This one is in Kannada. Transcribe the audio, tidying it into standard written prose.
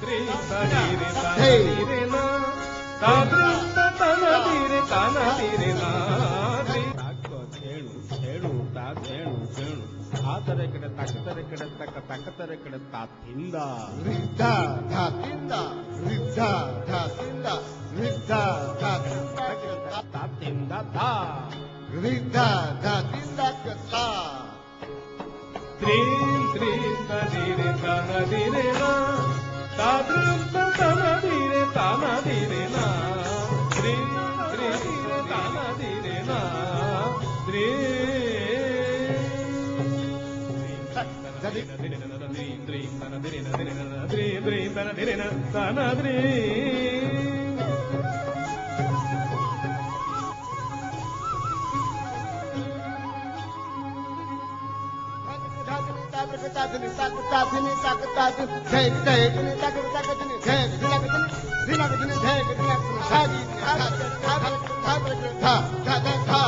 ತ್ರಿ ತನಿರೆ ತನಿರೆ ನ ತಾದೃಷ್ಟ ತನದಿರೆ ತನದಿರೆ ನ ಹೇಳು ಹೇಳು ಹೇಳು ಹೇಳು ಆತರ ಕಡೆ ತಕ್ಕತರ ಕಡೆ ತಕ್ಕತರ ಕಡೆ ತಾತಿಂದ ರಿದ್ದ ಧಾತಿಂದ ರಿದ್ದ ಧಾತಿಂದ ರಿದ್ದ ತಾತಿಂದ ತಾ ರಿದ್ದ ಧಾತಿಂದ ಕಥಾ ತ್ರೀಂ ತ್ರೀಂ ತನಿರೆ ತನದಿರೆ ನ ತಾದೃಷ್ಟ ತನದಿರೆ ತನದಿರೆ ನ ತ್ರೀಂ ತ್ರೀಂ ತನದಿರೆ ನ धा